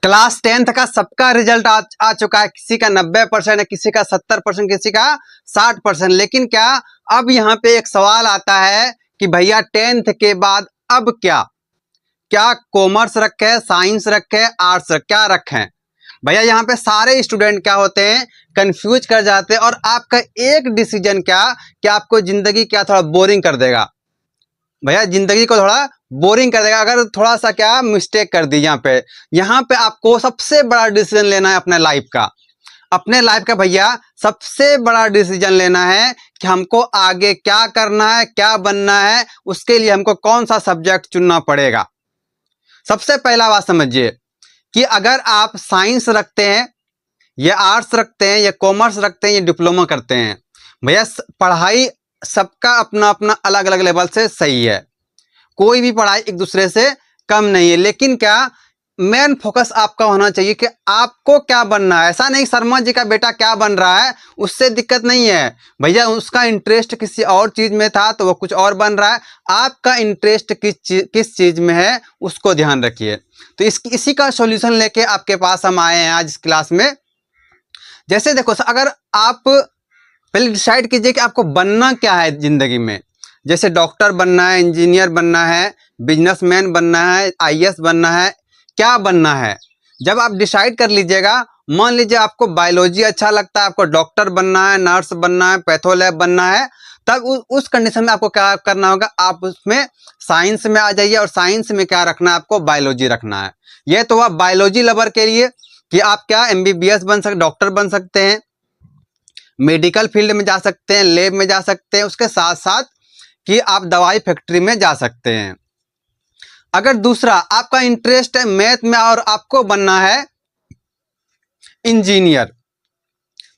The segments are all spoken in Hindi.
क्लास 10th का सबका रिजल्ट आ चुका है। किसी का 90% है, किसी का 70%, किसी का 60%। लेकिन क्या अब यहाँ पे एक सवाल आता है कि भैया 10th के बाद अब क्या क्या कॉमर्स रखे, साइंस रखे, आर्ट्स क्या रखें। भैया यहाँ पे सारे स्टूडेंट क्या होते हैं, कंफ्यूज कर जाते हैं। और आपका एक डिसीजन क्या कि आपको जिंदगी क्या थोड़ा बोरिंग कर देगा। भैया जिंदगी को थोड़ा बोरिंग कर देगा अगर थोड़ा सा क्या मिस्टेक कर दी। यहाँ पे आपको सबसे बड़ा डिसीजन लेना है अपने लाइफ का। अपने लाइफ का भैया सबसे बड़ा डिसीजन लेना है कि हमको आगे क्या करना है, क्या बनना है, उसके लिए हमको कौन सा सब्जेक्ट चुनना पड़ेगा। सबसे पहला बात समझिए कि अगर आप साइंस रखते हैं या आर्ट्स रखते हैं या कॉमर्स रखते हैं या डिप्लोमा करते हैं, भैया पढ़ाई सबका अपना अपना अलग अलग लेवल से सही है। कोई भी पढ़ाई एक दूसरे से कम नहीं है। लेकिन क्या मेन फोकस आपका होना चाहिए कि आपको क्या बनना है। ऐसा नहीं शर्मा जी का बेटा क्या बन रहा है उससे दिक्कत नहीं है। भैया उसका इंटरेस्ट किसी और चीज में था तो वो कुछ और बन रहा है। आपका इंटरेस्ट किस चीज में है उसको ध्यान रखिए। तो इसी का सॉल्यूशन लेके आपके पास हम आए हैं आज इस क्लास में। जैसे देखो, अगर आप पहले डिसाइड कीजिए कि आपको बनना क्या है जिंदगी में। जैसे डॉक्टर बनना है, इंजीनियर बनना है, बिजनेसमैन बनना है, आईएएस बनना है, क्या बनना है। जब आप डिसाइड कर लीजिएगा, मान लीजिए आपको बायोलॉजी अच्छा लगता है, आपको डॉक्टर बनना है, नर्स बनना है, पैथोलैब बनना है, तब उस कंडीशन में आपको क्या करना होगा, आप उसमें साइंस में आ जाइए। और साइंस में क्या रखना है, आपको बायोलॉजी रखना है। ये तो आप बायोलॉजी लवर के लिए कि आप क्या एमबीबीएस बन सकते, डॉक्टर बन सकते हैं, मेडिकल फील्ड में जा सकते हैं, लैब में जा सकते हैं, उसके साथ साथ कि आप दवाई फैक्ट्री में जा सकते हैं। अगर दूसरा आपका इंटरेस्ट है मैथ में और आपको बनना है इंजीनियर,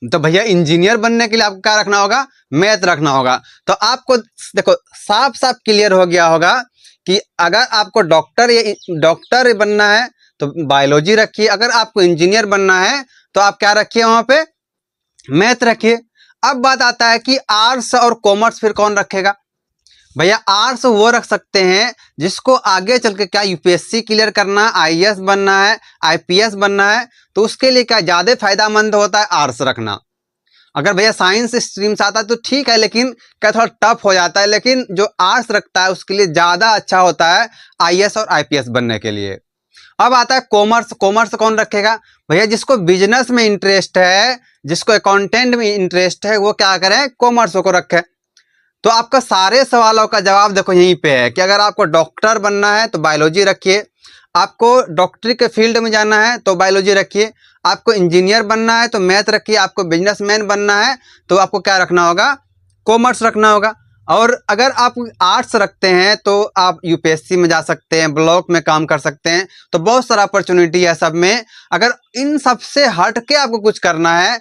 तो भैया इंजीनियर बनने के लिए आपको क्या रखना होगा, मैथ रखना होगा। तो आपको देखो साफ साफ क्लियर हो गया होगा कि अगर आपको डॉक्टर बनना है तो बायोलॉजी रखिए, अगर आपको इंजीनियर बनना है तो आप क्या रखिए, वहां पे मैथ रखिए। अब बात आता है कि आर्ट्स और कॉमर्स फिर कौन रखेगा। भैया आर्ट्स वो रख सकते हैं जिसको आगे चल के क्या यूपीएससी क्लियर करना है, आईएएस बनना है, आईपीएस बनना है, तो उसके लिए क्या ज्यादा फायदामंद होता है आर्ट्स रखना। अगर भैया साइंस स्ट्रीम से आता है तो ठीक है, लेकिन क्या थोड़ा टफ हो जाता है। लेकिन जो आर्ट्स रखता है उसके लिए ज्यादा अच्छा होता है आईएएस और आईपीएस बनने के लिए। अब आता है कॉमर्स। कॉमर्स कौन रखेगा, भैया जिसको बिजनेस में इंटरेस्ट है, जिसको अकाउंटेंट में इंटरेस्ट है, वो क्या करें, कॉमर्स को रखे। तो आपका सारे सवालों का जवाब देखो यहीं पे है कि अगर आपको डॉक्टर बनना है तो बायोलॉजी रखिए, आपको डॉक्टरी के फील्ड में जाना है तो बायोलॉजी रखिए, आपको इंजीनियर बनना है तो मैथ रखिए, आपको बिजनेसमैन बनना है तो आपको क्या रखना होगा, कॉमर्स रखना होगा। और अगर आप आर्ट्स रखते हैं तो आप यूपीएससी में जा सकते हैं, ब्लॉक में काम कर सकते हैं, तो बहुत सारा अपॉर्चुनिटी है सब में। अगर इन सब से हट के आपको कुछ करना है